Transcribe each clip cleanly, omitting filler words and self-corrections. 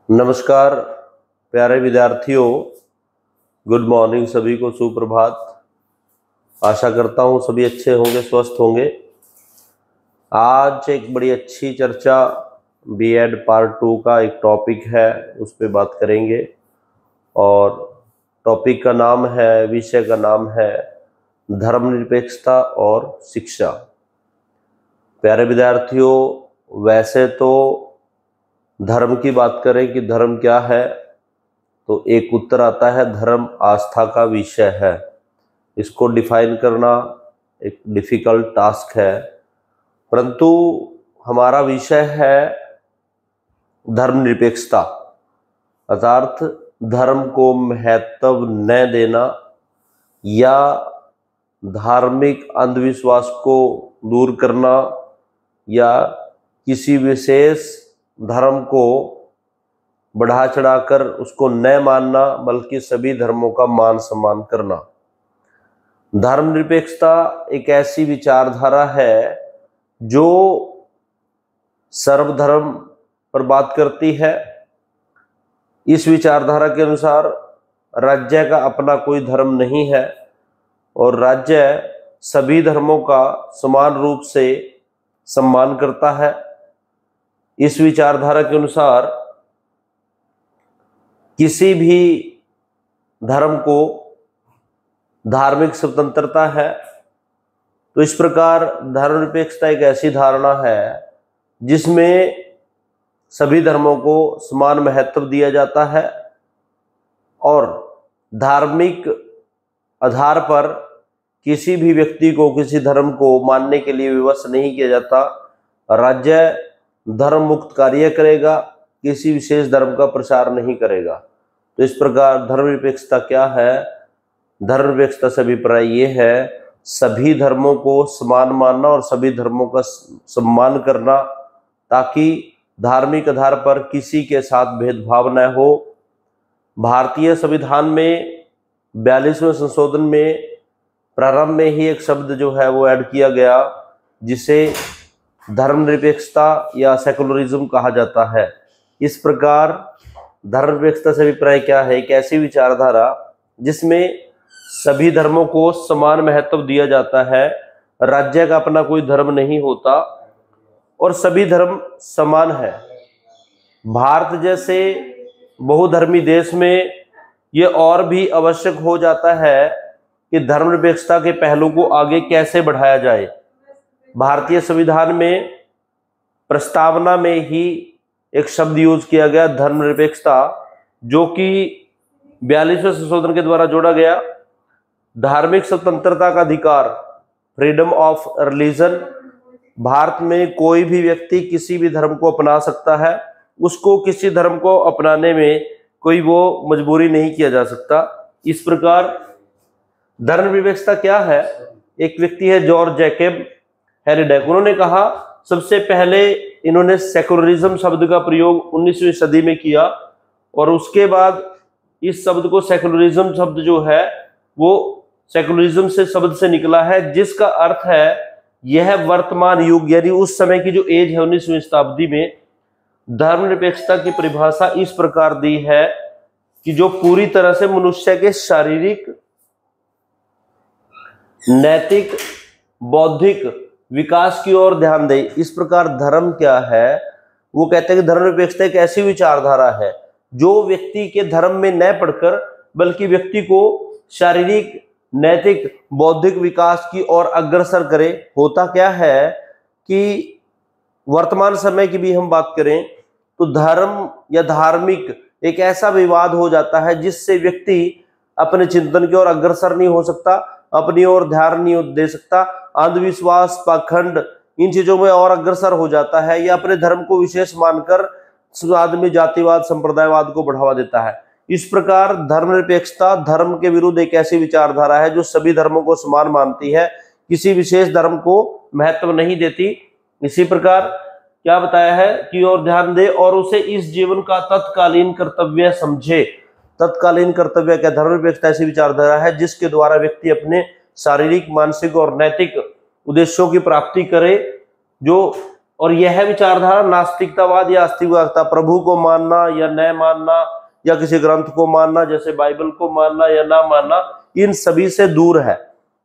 नमस्कार प्यारे विद्यार्थियों, गुड मॉर्निंग। सभी को सुप्रभात। आशा करता हूँ सभी अच्छे होंगे, स्वस्थ होंगे। आज एक बड़ी अच्छी चर्चा बीएड पार्ट 2 का एक टॉपिक है, उस पर बात करेंगे। और टॉपिक का नाम है, विषय का नाम है धर्मनिरपेक्षता और शिक्षा। प्यारे विद्यार्थियों, वैसे तो धर्म की बात करें कि धर्म क्या है, तो एक उत्तर आता है धर्म आस्था का विषय है। इसको डिफाइन करना एक डिफिकल्ट टास्क है, परंतु हमारा विषय है धर्मनिरपेक्षता, अर्थात धर्म को महत्व न देना या धार्मिक अंधविश्वास को दूर करना या किसी विशेष धर्म को बढ़ा चढ़ाकर उसको न मानना, बल्कि सभी धर्मों का मान सम्मान करना। धर्मनिरपेक्षता एक ऐसी विचारधारा है जो सर्वधर्म पर बात करती है। इस विचारधारा के अनुसार राज्य का अपना कोई धर्म नहीं है और राज्य सभी धर्मों का समान रूप से सम्मान करता है। इस विचारधारा के अनुसार किसी भी धर्म को धार्मिक स्वतंत्रता है। तो इस प्रकार धर्मनिरपेक्षता एक ऐसी धारणा है जिसमें सभी धर्मों को समान महत्व दिया जाता है और धार्मिक आधार पर किसी भी व्यक्ति को किसी धर्म को मानने के लिए विवश नहीं किया जाता। राज्य धर्म मुक्त कार्य करेगा, किसी विशेष धर्म का प्रचार नहीं करेगा। तो इस प्रकार धर्मनिरपेक्षता क्या है? धर्मनिरपेक्षता से अभिप्राय ये है सभी धर्मों को समान मानना और सभी धर्मों का सम्मान करना, ताकि धार्मिक आधार पर किसी के साथ भेदभाव न हो। भारतीय संविधान में 42वें संशोधन में प्रारंभ में ही एक शब्द जो है वो ऐड किया गया, जिसे धर्मनिरपेक्षता या सेकुलरिज्म कहा जाता है। इस प्रकार धर्मनिरपेक्षता से अभिप्राय क्या है? एक ऐसी विचारधारा जिसमें सभी धर्मों को समान महत्व दिया जाता है, राज्य का अपना कोई धर्म नहीं होता और सभी धर्म समान है। भारत जैसे बहुधर्मी देश में ये और भी आवश्यक हो जाता है कि धर्मनिरपेक्षता के पहलू को आगे कैसे बढ़ाया जाए। भारतीय संविधान में प्रस्तावना में ही एक शब्द यूज किया गया धर्मनिरपेक्षता, जो कि 42वें संशोधन के द्वारा जोड़ा गया। धार्मिक स्वतंत्रता का अधिकार, फ्रीडम ऑफ रिलीजन। भारत में कोई भी व्यक्ति किसी भी धर्म को अपना सकता है, उसको किसी धर्म को अपनाने में कोई वो मजबूरी नहीं किया जा सकता। इस प्रकार धर्मनिरपेक्षता क्या है? एक व्यक्ति है जॉर्ज जैकब हेरिडेक, उन्होंने कहा, सबसे पहले इन्होंने सेकुलरिज्म शब्द का प्रयोग 19वीं सदी में किया और उसके बाद इस शब्द को सेकुलरिज्म शब्द जो है वो सेकुलरिज्म से शब्द से निकला है, जिसका अर्थ है यह वर्तमान युग, यानी उस समय की जो एज है 19वीं शताब्दी में। धर्मनिरपेक्षता की परिभाषा इस प्रकार दी है कि जो पूरी तरह से मनुष्य के शारीरिक, नैतिक, बौद्धिक विकास की ओर ध्यान दे। इस प्रकार धर्म क्या है? वो कहते हैं कि धर्मनिरपेक्षता एक ऐसी विचारधारा है जो व्यक्ति के धर्म में न पढ़कर बल्कि व्यक्ति को शारीरिक, नैतिक, बौद्धिक विकास की ओर अग्रसर करे। होता क्या है कि वर्तमान समय की भी हम बात करें तो धर्म या धार्मिक एक ऐसा विवाद हो जाता है जिससे व्यक्ति अपने चिंतन की ओर अग्रसर नहीं हो सकता, अपनी ओर ध्यान नहीं दे सकता, अंधविश्वास, पाखंड, इन चीजों में और अग्रसर हो जाता है या अपने धर्म को विशेष मानकर आदमी जातिवाद, संप्रदायवाद को बढ़ावा देता है। इस प्रकार धर्मनिरपेक्षता धर्म के विरुद्ध एक ऐसी विचारधारा है जो सभी धर्मों को समान मानती है, किसी विशेष धर्म को महत्व नहीं देती। इसी प्रकार क्या बताया है कि और ध्यान दे और उसे इस जीवन का तत्कालीन कर्तव्य समझे। तत्कालीन कर्तव्य क्या? धर्मनिरपेक्षता ऐसी विचारधारा है जिसके द्वारा व्यक्ति अपने शारीरिक, मानसिक और नैतिक उद्देश्यों की प्राप्ति करे, जो और यह विचारधारा नास्तिकतावाद या आस्तिकवादिता, प्रभु को मानना या न मानना या किसी ग्रंथ को मानना जैसे बाइबल को मानना या ना मानना, इन सभी से दूर है।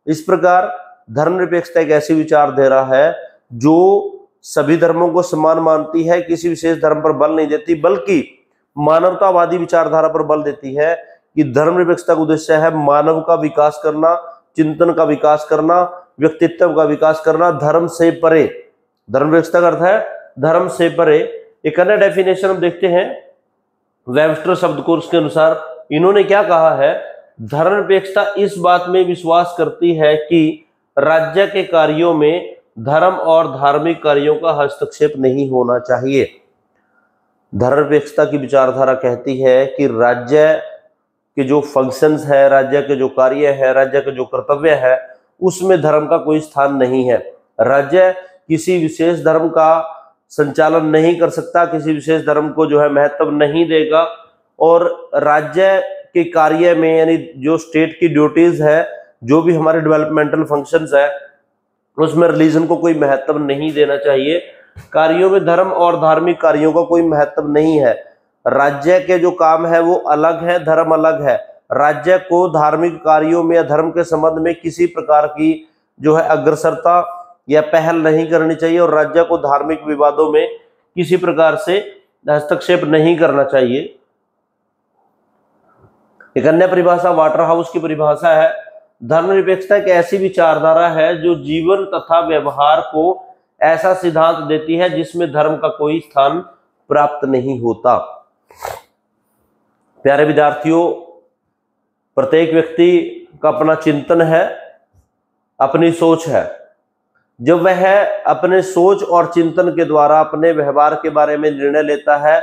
इस प्रकार धर्मनिरपेक्षता एक ऐसी विचारधारा है जो सभी धर्मों को समान मानती है, किसी विशेष धर्म पर बल नहीं देती, बल्कि मानवतावादी विचारधारा पर बल देती है कि धर्मनिरपेक्षता का उद्देश्य है मानव का विकास करना, चिंतन का विकास करना, व्यक्तित्व का विकास करना, धर्म से परे। धर्मनिरपेक्षता का अर्थ है धर्म से परे। एक अन्य डेफिनेशन हम देखते हैं वेबस्टर शब्दकोश के अनुसार, इन्होंने क्या कहा है, धर्मनिरपेक्षता इस बात में विश्वास करती है कि राज्य के कार्यों में धर्म और धार्मिक कार्यों का हस्तक्षेप नहीं होना चाहिए। धर्मनिरपेक्षता की विचारधारा कहती है कि राज्य के जो फंक्शंस है, राज्य के जो कार्य है, राज्य के जो कर्तव्य है, उसमें धर्म का कोई स्थान नहीं है। राज्य किसी विशेष धर्म का संचालन नहीं कर सकता, किसी विशेष धर्म को जो है महत्व नहीं देगा, और राज्य के कार्य में यानी जो स्टेट की ड्यूटीज है, जो भी हमारे डेवलपमेंटल फंक्शंस है, उसमें रिलीजन को कोई महत्व नहीं देना चाहिए। कार्यों में धर्म और धार्मिक कार्यों का कोई महत्व नहीं है। राज्य के जो काम है वो अलग है, धर्म अलग है। राज्य को धार्मिक कार्यों में या धर्म के संबंध में किसी प्रकार की जो है अग्रसरता या पहल नहीं करनी चाहिए, और राज्य को धार्मिक विवादों में किसी प्रकार से हस्तक्षेप नहीं करना चाहिए। एक अन्य परिभाषा वाटरहाउस की परिभाषा है, धर्मनिरपेक्षता एक ऐसी विचारधारा है जो जीवन तथा व्यवहार को ऐसा सिद्धांत देती है जिसमें धर्म का कोई स्थान प्राप्त नहीं होता। प्यारे विद्यार्थियों, प्रत्येक व्यक्ति का अपना चिंतन है, अपनी सोच है। जब वह अपने सोच और चिंतन के द्वारा अपने व्यवहार के बारे में निर्णय लेता है,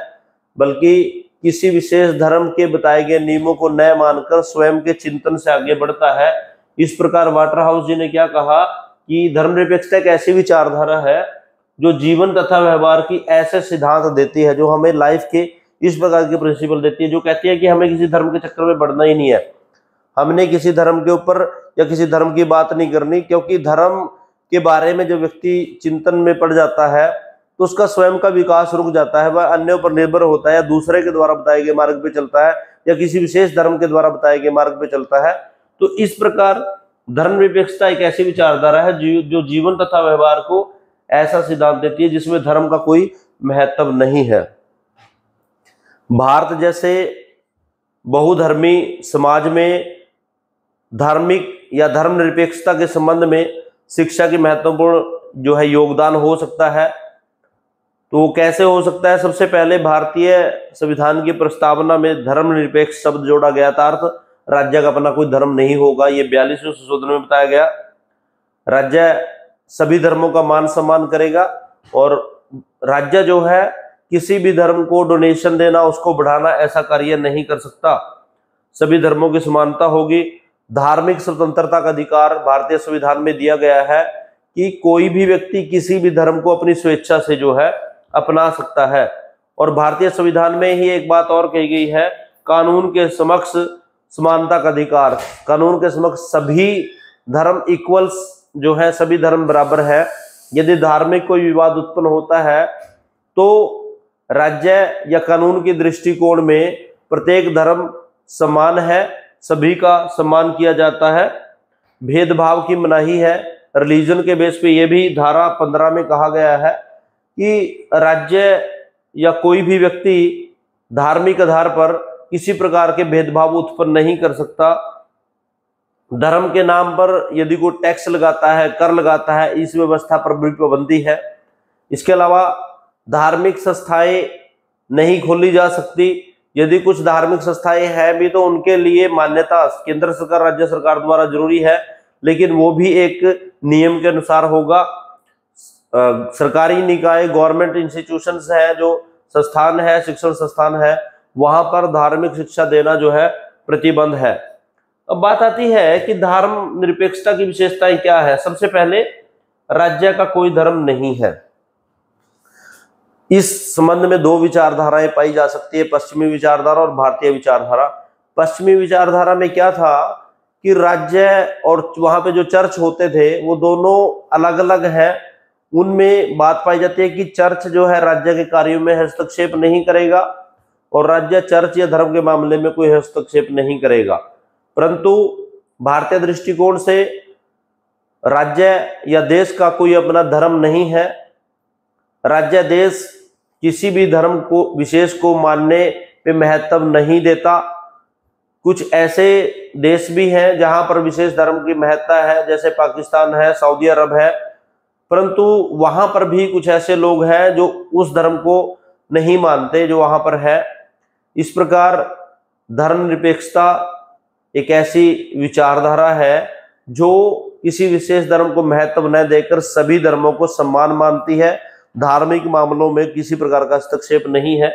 बल्कि किसी विशेष धर्म के बताए गए नियमों को न मानकर स्वयं के चिंतन से आगे बढ़ता है। इस प्रकार वाटरहाउस जी ने क्या कहा कि धर्मनिरपेक्षता एक ऐसी विचारधारा है जो जीवन तथा व्यवहार की ऐसे सिद्धांत देती है, जो हमें लाइफ के इस प्रकार के प्रिंसिपल देती है, जो कहती है कि हमें किसी धर्म के चक्कर में बढ़ना ही नहीं है, हमने किसी धर्म के ऊपर या किसी धर्म की बात नहीं करनी, क्योंकि धर्म के बारे में जो व्यक्ति चिंतन में पड़ जाता है तो उसका स्वयं का विकास रुक जाता है, वह अन्यों पर निर्भर होता है, या दूसरे के द्वारा बताए गए मार्ग पे चलता है, या किसी विशेष धर्म के द्वारा बताए गए मार्ग पे चलता है। तो इस प्रकार धर्मनिरपेक्षता एक ऐसी विचारधारा है जो जीवन तथा व्यवहार को ऐसा सिद्धांत देती है जिसमें धर्म का कोई महत्व नहीं है। भारत जैसे बहुधर्मी समाज में धार्मिक या धर्मनिरपेक्षता के संबंध में शिक्षा की महत्वपूर्ण जो है योगदान हो सकता है। तो कैसे हो सकता है? सबसे पहले भारतीय संविधान की प्रस्तावना में धर्मनिरपेक्ष शब्द जोड़ा गया था, अर्थ राज्य का अपना कोई धर्म नहीं होगा। ये 42वें संशोधन में बताया गया। राज्य सभी धर्मों का मान सम्मान करेगा, और राज्य जो है किसी भी धर्म को डोनेशन देना, उसको बढ़ाना, ऐसा कार्य नहीं कर सकता। सभी धर्मों की समानता होगी। धार्मिक स्वतंत्रता का अधिकार भारतीय संविधान में दिया गया है कि कोई भी व्यक्ति किसी भी धर्म को अपनी स्वेच्छा से जो है अपना सकता है। और भारतीय संविधान में ही एक बात और कही गई है, कानून के समक्ष समानता का अधिकार। कानून के समक्ष सभी धर्म इक्वल्स जो है, सभी धर्म बराबर है। यदि धार्मिक कोई विवाद उत्पन्न होता है तो राज्य या कानून की दृष्टिकोण में प्रत्येक धर्म समान है, सभी का सम्मान किया जाता है, भेदभाव की मनाही है। रिलीजन के बेस पे ये भी धारा 15 में कहा गया है कि राज्य या कोई भी व्यक्ति धार्मिक आधार पर किसी प्रकार के भेदभाव उत्पन्न नहीं कर सकता। धर्म के नाम पर यदि कोई टैक्स लगाता है, कर लगाता है, इस व्यवस्था पर भी पाबंदी है। इसके अलावा धार्मिक संस्थाएं नहीं खोली जा सकती। यदि कुछ धार्मिक संस्थाएं हैं भी तो उनके लिए मान्यता केंद्र सरकार, राज्य सरकार द्वारा जरूरी है, लेकिन वो भी एक नियम के अनुसार होगा। सरकारी निकाय, गवर्नमेंट इंस्टीट्यूशंस है, जो संस्थान है, शिक्षण संस्थान है, वहां पर धार्मिक शिक्षा देना जो है प्रतिबंध है। अब बात आती है कि धर्म निरपेक्षता की विशेषताएं क्या है। सबसे पहले, राज्य का कोई धर्म नहीं है। इस संबंध में दो विचारधाराएं पाई जा सकती है, पश्चिमी विचारधारा और भारतीय विचारधारा। पश्चिमी विचारधारा में क्या था कि राज्य और वहां पे जो चर्च होते थे वो दोनों अलग अलग हैं, उनमें बात पाई जाती है कि चर्च जो है राज्य के कार्यों में हस्तक्षेप नहीं करेगा और राज्य चर्च या धर्म के मामले में कोई हस्तक्षेप नहीं करेगा। परंतु भारतीय दृष्टिकोण से राज्य या देश का कोई अपना धर्म नहीं है। राज्य देश किसी भी धर्म को विशेष को मानने पे महत्व नहीं देता। कुछ ऐसे देश भी हैं जहां पर विशेष धर्म की महत्ता है, जैसे पाकिस्तान है, सऊदी अरब है, परंतु वहां पर भी कुछ ऐसे लोग हैं जो उस धर्म को नहीं मानते जो वहां पर है। इस प्रकार धर्मनिरपेक्षता एक ऐसी विचारधारा है जो किसी विशेष धर्म को महत्व न देकर सभी धर्मों को सम्मान मानती है। धार्मिक मामलों में किसी प्रकार का हस्तक्षेप नहीं है।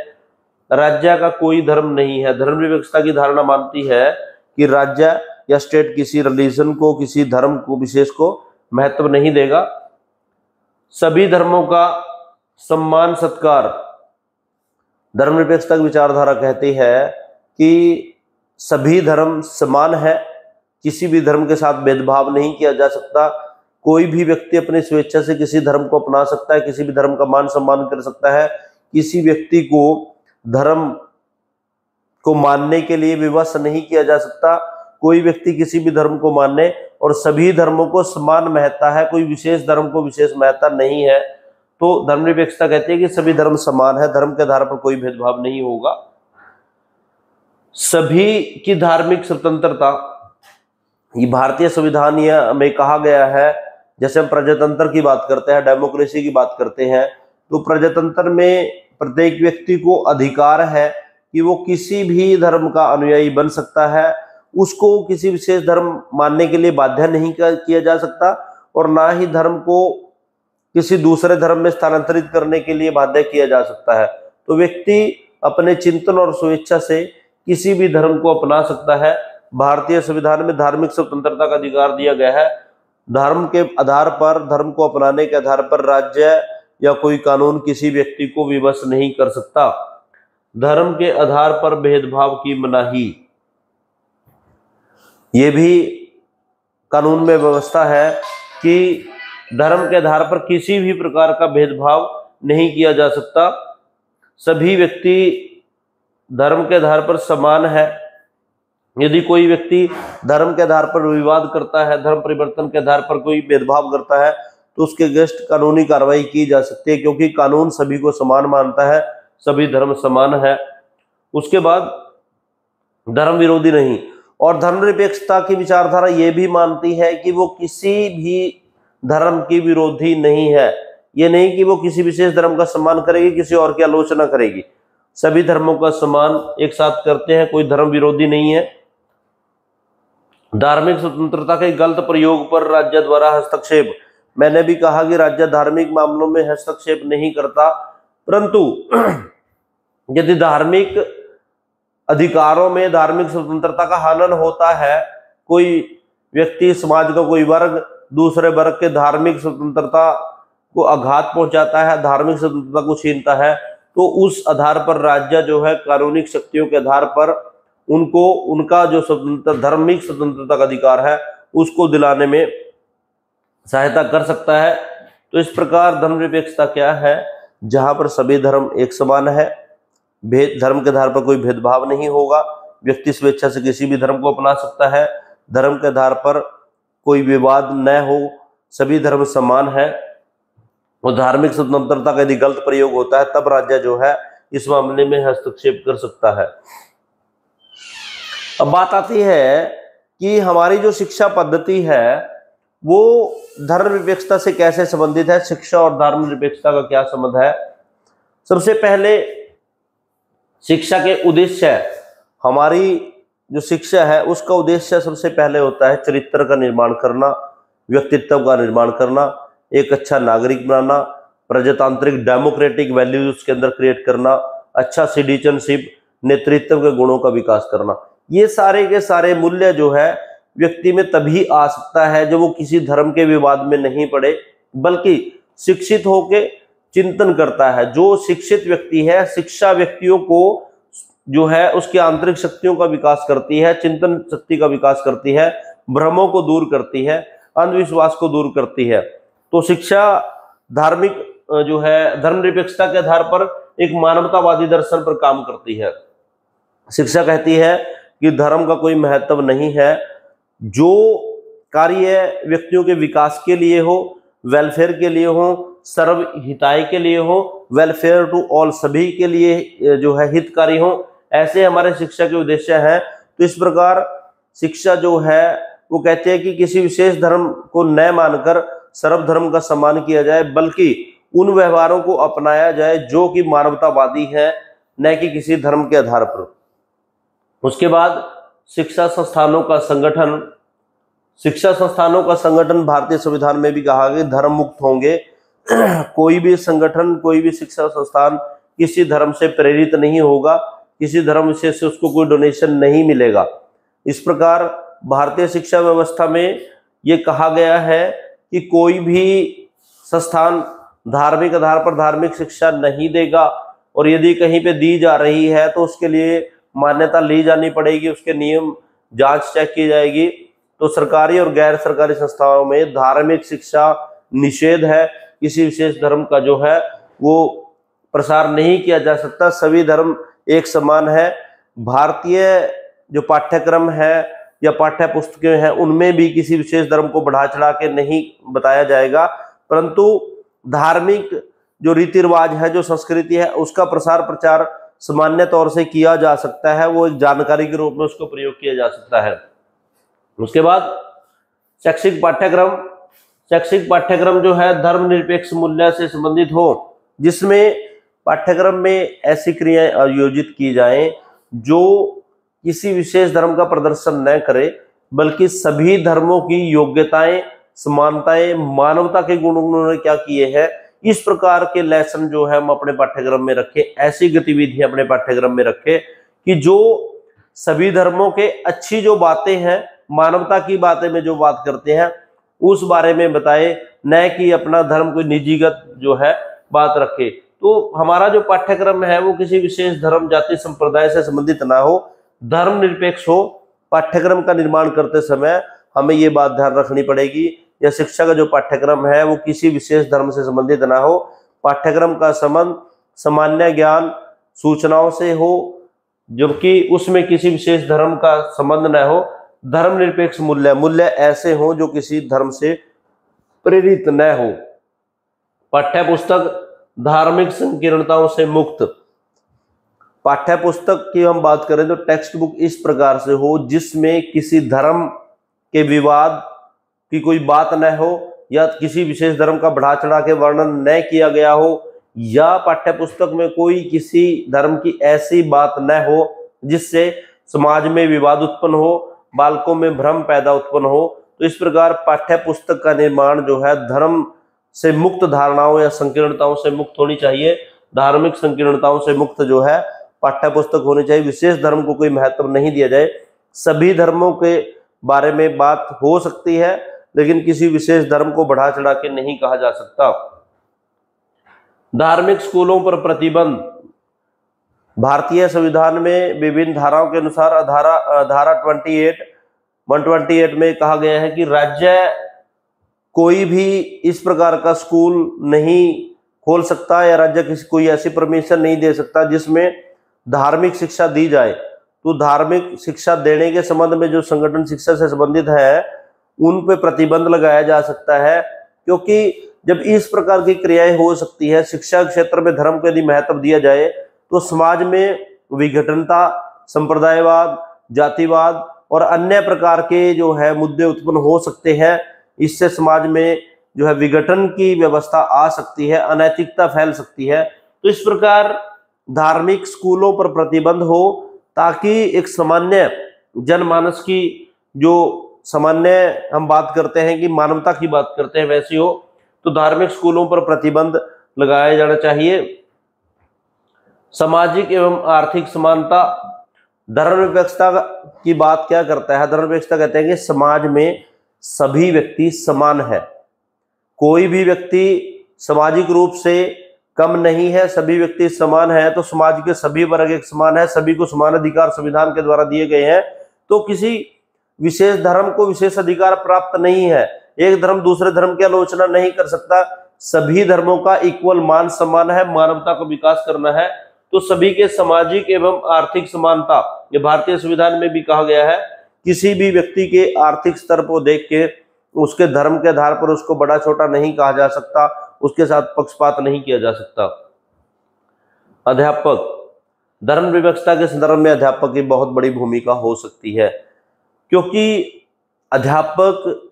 राज्य का कोई धर्म नहीं है। धर्मनिरपेक्षता की धारणा मानती है कि राज्य या स्टेट किसी रिलीजन को, किसी धर्म को विशेष को महत्व नहीं देगा। सभी धर्मों का सम्मान सत्कार। धर्मनिरपेक्षता की विचारधारा कहती है कि सभी धर्म समान है, किसी भी धर्म के साथ भेदभाव नहीं किया जा सकता। कोई भी व्यक्ति अपनी स्वेच्छा से किसी धर्म को अपना सकता है, किसी भी धर्म का मान सम्मान कर सकता है। किसी व्यक्ति को धर्म को मानने के लिए विवश नहीं किया जा सकता। कोई व्यक्ति किसी भी धर्म को मानने और सभी धर्मों को समान महत्ता है, कोई विशेष धर्म को विशेष महत्ता नहीं है। तो धर्मनिरपेक्षता कहती है कि सभी धर्म समान है, धर्म के आधार पर कोई भेदभाव नहीं होगा। सभी की धार्मिक स्वतंत्रता, ये भारतीय संविधान में कहा गया है। जैसे हम प्रजातंत्र की बात करते हैं, डेमोक्रेसी की बात करते हैं, तो प्रजातंत्र में प्रत्येक व्यक्ति को अधिकार है कि वो किसी भी धर्म का अनुयायी बन सकता है। उसको किसी विशेष धर्म मानने के लिए बाध्य नहीं किया जा सकता और ना ही धर्म को किसी दूसरे धर्म में स्थानांतरित करने के लिए बाध्य किया जा सकता है। तो व्यक्ति अपने चिंतन और स्वेच्छा से किसी भी धर्म को अपना सकता है। भारतीय संविधान में धार्मिक स्वतंत्रता का अधिकार दिया गया है। धर्म के आधार पर, धर्म को अपनाने के आधार पर राज्य या कोई कानून किसी व्यक्ति को विवश नहीं कर सकता। धर्म के आधार पर भेदभाव की मनाही, ये भी कानून में व्यवस्था है कि धर्म के आधार पर किसी भी प्रकार का भेदभाव नहीं किया जा सकता। सभी व्यक्ति धर्म के आधार पर समान है। यदि कोई व्यक्ति धर्म के आधार पर विवाद करता है, धर्म परिवर्तन के आधार पर कोई भेदभाव करता है, तो उसके अगेंस्ट कानूनी कार्रवाई की जा सकती है, क्योंकि कानून सभी को समान मानता है, सभी धर्म समान है। उसके बाद धर्म विरोधी नहीं। और धर्मनिरपेक्षता की विचारधारा ये भी मानती है कि वो किसी भी धर्म की विरोधी नहीं है। ये नहीं कि वो किसी विशेष धर्म का सम्मान करेगी, किसी और की आलोचना करेगी। सभी धर्मों का सम्मान एक साथ करते हैं, कोई धर्म विरोधी नहीं है। धार्मिक स्वतंत्रता के गलत प्रयोग पर राज्य द्वारा हस्तक्षेप। मैंने भी कहा कि राज्य धार्मिक मामलों में हस्तक्षेप नहीं करता, परंतु यदि धार्मिक अधिकारों में धार्मिक स्वतंत्रता का हनन होता है, कोई व्यक्ति, समाज का कोई वर्ग दूसरे वर्ग के धार्मिक स्वतंत्रता को आघात पहुंचाता है, धार्मिक स्वतंत्रता को छीनता है, तो उस आधार पर राज्य जो है कानूनी शक्तियों के आधार पर उनको उनका जो स्वतंत्र धार्मिक स्वतंत्रता का अधिकार है उसको दिलाने में सहायता कर सकता है। तो इस प्रकार धर्मनिरपेक्षता क्या है? जहां पर सभी धर्म एक समान है, धर्म के आधार पर कोई भेदभाव नहीं होगा, व्यक्ति स्वेच्छा से किसी भी धर्म को अपना सकता है, धर्म के आधार पर कोई विवाद न हो, सभी धर्म समान है। और धार्मिक स्वतंत्रता का यदि गलत प्रयोग होता है तब राज्य जो है इस मामले में हस्तक्षेप कर सकता है। अब बात आती है कि हमारी जो शिक्षा पद्धति है वो धर्मनिरपेक्षता से कैसे संबंधित है, शिक्षा और धर्मनिरपेक्षता का क्या संबंध है। सबसे पहले शिक्षा के उद्देश्य, हमारी जो शिक्षा है उसका उद्देश्य सबसे पहले होता है चरित्र का निर्माण करना, व्यक्तित्व का निर्माण करना, एक अच्छा नागरिक बनाना, प्रजातांत्रिक डेमोक्रेटिक वैल्यूज उसके अंदर क्रिएट करना, अच्छा सिटीजनशिप, नेतृत्व के गुणों का विकास करना। ये सारे के सारे मूल्य जो है व्यक्ति में तभी आ सकता है जब वो किसी धर्म के विवाद में नहीं पड़े, बल्कि शिक्षित होके चिंतन करता है। जो शिक्षित व्यक्ति है, शिक्षा व्यक्तियों को जो है उसकी आंतरिक शक्तियों का विकास करती है, चिंतन शक्ति का विकास करती है, भ्रमों को दूर करती है, अंधविश्वास को दूर करती है। तो शिक्षा धार्मिक जो है धर्मनिरपेक्षता के आधार पर एक मानवतावादी दर्शन पर काम करती है। शिक्षा कहती है कि धर्म का कोई महत्व नहीं है, जो कार्य व्यक्तियों के विकास के लिए हो, वेलफेयर के लिए हो, सर्व हिताय के लिए हो, वेलफेयर टू ऑल, सभी के लिए जो है हितकारी हो, ऐसे हमारे शिक्षा के उद्देश्य हैं। तो इस प्रकार शिक्षा जो है वो कहते हैं कि किसी विशेष धर्म को न मानकर सर्व धर्म का सम्मान किया जाए, बल्कि उन व्यवहारों को अपनाया जाए जो कि मानवतावादी है, न कि किसी धर्म के आधार पर। उसके बाद शिक्षा संस्थानों का संगठन। शिक्षा संस्थानों का संगठन भारतीय संविधान में भी कहा कि धर्म मुक्त होंगे। कोई भी संगठन, कोई भी शिक्षा संस्थान किसी धर्म से प्रेरित नहीं होगा, किसी धर्म विशेष से उसको कोई डोनेशन नहीं मिलेगा। इस प्रकार भारतीय शिक्षा व्यवस्था में ये कहा गया है कि कोई भी संस्थान धार्मिक आधार पर धार्मिक शिक्षा नहीं देगा, और यदि कहीं पे दी जा रही है तो उसके लिए मान्यता ली जानी पड़ेगी, उसके नियम जांच चेक की जाएगी। तो सरकारी और गैर सरकारी संस्थाओं में धार्मिक शिक्षा निषेध है, किसी विशेष धर्म का जो है वो प्रसार नहीं किया जा सकता, सभी धर्म एक समान है। भारतीय जो पाठ्यक्रम है या पाठ्य पुस्तकें हैं उनमें भी किसी विशेष धर्म को बढ़ा चढ़ा के नहीं बताया जाएगा, परंतु धार्मिक जो रीति रिवाज है, जो संस्कृति है, उसका प्रसार प्रचार सामान्य तौर से किया जा सकता है, वो एक जानकारी के रूप में उसको प्रयोग किया जा सकता है। उसके बाद शैक्षिक पाठ्यक्रम। शैक्षिक पाठ्यक्रम जो है धर्मनिरपेक्ष मूल्य से संबंधित हो, जिसमें पाठ्यक्रम में ऐसी क्रियाएं आयोजित की जाएं जो किसी विशेष धर्म का प्रदर्शन न करे, बल्कि सभी धर्मों की योग्यताएं, समानताएं, मानवता के गुण उन्होंने क्या किए हैं, इस प्रकार के लेसन जो है हम अपने पाठ्यक्रम में रखें, ऐसी गतिविधियां अपने पाठ्यक्रम में रखें कि जो सभी धर्मों के अच्छी जो बातें हैं, मानवता की बातें में जो बात करते हैं उस बारे में बताए, न कि अपना धर्म कोई निजीगत जो है बात रखे। तो हमारा जो पाठ्यक्रम है वो किसी विशेष धर्म, जाति, संप्रदाय से संबंधित ना हो, धर्मनिरपेक्ष हो। पाठ्यक्रम का निर्माण करते समय हमें ये बात ध्यान रखनी पड़ेगी, या शिक्षा का जो पाठ्यक्रम है वो किसी विशेष धर्म से संबंधित ना हो। पाठ्यक्रम का संबंध सामान्य ज्ञान, सूचनाओं से हो, जबकि उसमें किसी विशेष धर्म का संबंध न हो। धर्मनिरपेक्ष मूल्य ऐसे हो जो किसी धर्म से प्रेरित न हो। पाठ्य पुस्तक धार्मिक संकीर्णताओं से मुक्त। पाठ्य पुस्तक की हम बात करें तो टेक्स्ट बुक इस प्रकार से हो जिसमें किसी धर्म के विवाद की कोई बात न हो, या किसी विशेष धर्म का बढ़ा चढ़ा के वर्णन न किया गया हो, या पाठ्य पुस्तक में कोई किसी धर्म की ऐसी बात न हो जिससे समाज में विवाद उत्पन्न हो, बालकों में भ्रम पैदा उत्पन्न हो। तो इस प्रकार पाठ्य पुस्तक का निर्माण जो है धर्म से मुक्त धारणाओं या संकीर्णताओं से मुक्त होनी चाहिए। धार्मिक संकीर्णताओं से मुक्त जो है पाठ्य पुस्तक होनी चाहिए। विशेष धर्म को कोई महत्व नहीं दिया जाए। सभी धर्मों के बारे में बात हो सकती है, लेकिन किसी विशेष धर्म को बढ़ा चढ़ा के नहीं कहा जा सकता। धार्मिक स्कूलों पर प्रतिबंध। भारतीय संविधान में विभिन्न धाराओं के अनुसार धारा 128 में कहा गया है कि राज्य कोई भी इस प्रकार का स्कूल नहीं खोल सकता, या राज्य कोई ऐसी परमिशन नहीं दे सकता जिसमें धार्मिक शिक्षा दी जाए। तो धार्मिक शिक्षा देने के संबंध में जो संगठन शिक्षा से संबंधित है उन पे प्रतिबंध लगाया जा सकता है, क्योंकि जब इस प्रकार की क्रियाएं हो सकती है, शिक्षा क्षेत्र में धर्म को यदि महत्व दिया जाए तो समाज में विघटनता, संप्रदायवाद, जातिवाद और अन्य प्रकार के जो है मुद्दे उत्पन्न हो सकते हैं। इससे समाज में जो है विघटन की व्यवस्था आ सकती है, अनैतिकता फैल सकती है। तो इस प्रकार धार्मिक स्कूलों पर प्रतिबंध हो, ताकि एक सामान्य जनमानस की जो सामान्य हम बात करते हैं कि मानवता की बात करते हैं वैसी हो। तो धार्मिक स्कूलों पर प्रतिबंध लगाया जाना चाहिए। सामाजिक एवं आर्थिक समानता। धर्मनिरपेक्षता की बात क्या करता है? धर्मनिरपेक्षता कहते हैं कि समाज में सभी व्यक्ति समान है, कोई भी व्यक्ति सामाजिक रूप से कम नहीं है, सभी व्यक्ति समान है। तो समाज के सभी वर्ग एक समान है, सभी को समान अधिकार संविधान के द्वारा दिए गए हैं। तो किसी विशेष धर्म को विशेष अधिकार प्राप्त नहीं है। एक धर्म दूसरे धर्म की आलोचना नहीं कर सकता, सभी धर्मों का इक्वल मान सम्मान है, मानवता का विकास करना है, तो सभी के सामाजिक एवं आर्थिक समानता, ये भारतीय संविधान में भी कहा गया है। किसी भी व्यक्ति के आर्थिक स्तर को देख के उसके धर्म के आधार पर उसको बड़ा छोटा नहीं कहा जा सकता, उसके साथ पक्षपात नहीं किया जा सकता। अध्यापक, धर्म निरपेक्षता के संदर्भ में अध्यापक की बहुत बड़ी भूमिका हो सकती है, क्योंकि अध्यापक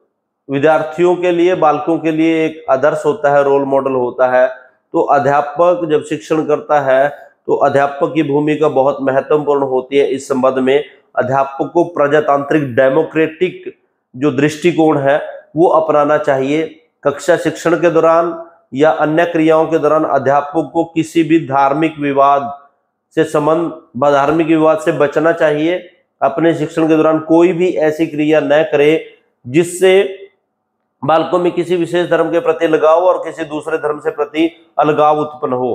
विद्यार्थियों के लिए, बालकों के लिए एक आदर्श होता है, रोल मॉडल होता है। तो अध्यापक जब शिक्षण करता है तो अध्यापक की भूमिका बहुत महत्वपूर्ण होती है। इस संबंध में अध्यापक को प्रजातांत्रिक डेमोक्रेटिक जो दृष्टिकोण है वो अपनाना चाहिए। कक्षा शिक्षण के दौरान या अन्य क्रियाओं के दौरान अध्यापक को किसी भी धार्मिक विवाद से बचना चाहिए। अपने शिक्षण के दौरान कोई भी ऐसी क्रिया न करे जिससे बालकों में किसी विशेष धर्म के प्रति लगाव और किसी दूसरे धर्म से प्रति अलगाव उत्पन्न हो।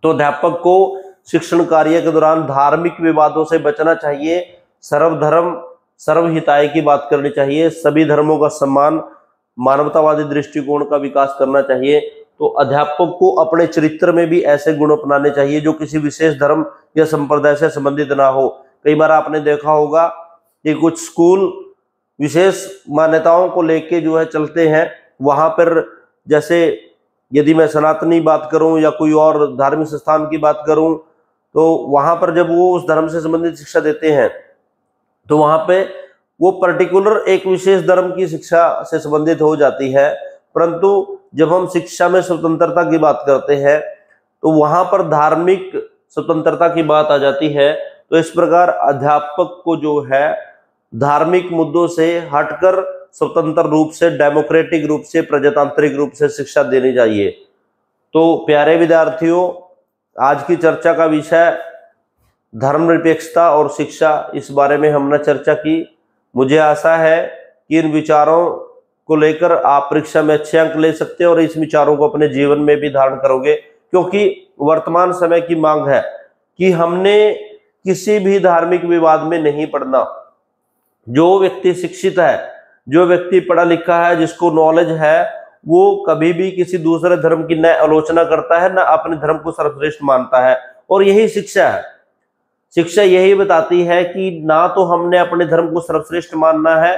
तो अध्यापक को शिक्षण कार्य के दौरान धार्मिक विवादों से बचना चाहिए, सर्वधर्म सर्वहिताय की बात करनी चाहिए, सभी धर्मों का सम्मान, मानवतावादी दृष्टिकोण का विकास करना चाहिए। तो अध्यापक को अपने चरित्र में भी ऐसे गुण अपनाने चाहिए जो किसी विशेष धर्म या संप्रदाय से संबंधित ना हो। कई बार आपने देखा होगा कि कुछ स्कूल विशेष मान्यताओं को लेके जो है चलते हैं, वहां पर जैसे यदि मैं सनातनी बात करूं या कोई और धार्मिक संस्थान की बात करूं, तो वहां पर जब वो उस धर्म से संबंधित शिक्षा देते हैं तो वहां पे वो पर्टिकुलर एक विशेष धर्म की शिक्षा से संबंधित हो जाती है। परंतु जब हम शिक्षा में स्वतंत्रता की बात करते हैं तो वहां पर धार्मिक स्वतंत्रता की बात आ जाती है। तो इस प्रकार अध्यापक को जो है धार्मिक मुद्दों से हटकर स्वतंत्र रूप से, डेमोक्रेटिक रूप से, प्रजातांत्रिक रूप से शिक्षा देनी चाहिए। तो प्यारे विद्यार्थियों, आज की चर्चा का विषय धर्मनिरपेक्षता और शिक्षा, इस बारे में हमने चर्चा की। मुझे आशा है कि इन विचारों को लेकर आप परीक्षा में अच्छे अंक ले सकते हैं और इस विचारों को अपने जीवन में भी धारण करोगे, क्योंकि वर्तमान समय की मांग है कि हमने किसी भी धार्मिक विवाद में नहीं पड़ना। जो व्यक्ति शिक्षित है, जो व्यक्ति पढ़ा लिखा है, जिसको नॉलेज है, वो कभी भी किसी दूसरे धर्म की न आलोचना करता है, न अपने धर्म को सर्वश्रेष्ठ मानता है। और यही शिक्षा है। शिक्षा यही बताती है कि ना तो हमने अपने धर्म को सर्वश्रेष्ठ मानना है,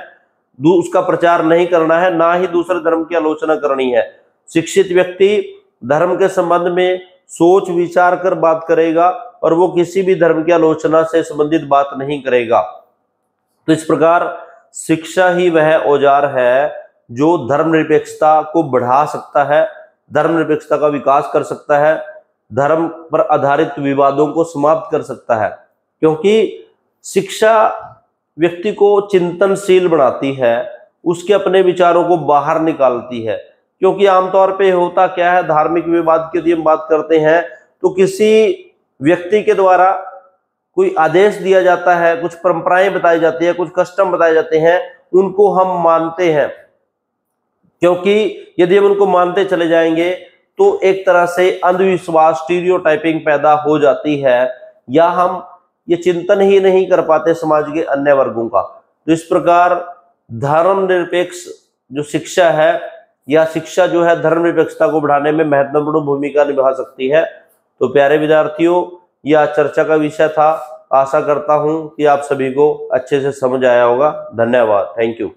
उसका प्रचार नहीं करना है, ना ही दूसरे धर्म की आलोचना करनी है। शिक्षित व्यक्ति धर्म के संबंध में सोच विचार कर बात करेगा और वो किसी भी धर्म की आलोचना से संबंधित बात नहीं करेगा। तो इस प्रकार शिक्षा ही वह औजार है जो धर्मनिरपेक्षता को बढ़ा सकता है, धर्मनिरपेक्षता का विकास कर सकता है, धर्म पर आधारित विवादों को समाप्त कर सकता है। क्योंकि शिक्षा व्यक्ति को चिंतनशील बनाती है, उसके अपने विचारों को बाहर निकालती है। क्योंकि आमतौर पे होता क्या है, धार्मिक विवाद की यदि हम बात करते हैं तो किसी व्यक्ति के द्वारा कोई आदेश दिया जाता है, कुछ परंपराएं बताई जाती है, कुछ कस्टम बताए जाते हैं, उनको हम मानते हैं। क्योंकि यदि हम उनको मानते चले जाएंगे तो एक तरह से अंधविश्वास, स्टीरियोटाइपिंग पैदा हो जाती है, या हम ये चिंतन ही नहीं कर पाते समाज के अन्य वर्गों का। तो इस प्रकार धर्मनिरपेक्ष जो शिक्षा है, या शिक्षा जो है धर्मनिरपेक्षता को बढ़ाने में महत्वपूर्ण भूमिका निभा सकती है। तो प्यारे विद्यार्थियों, यह चर्चा का विषय था। आशा करता हूं कि आप सभी को अच्छे से समझ आया होगा। धन्यवाद। Thank you.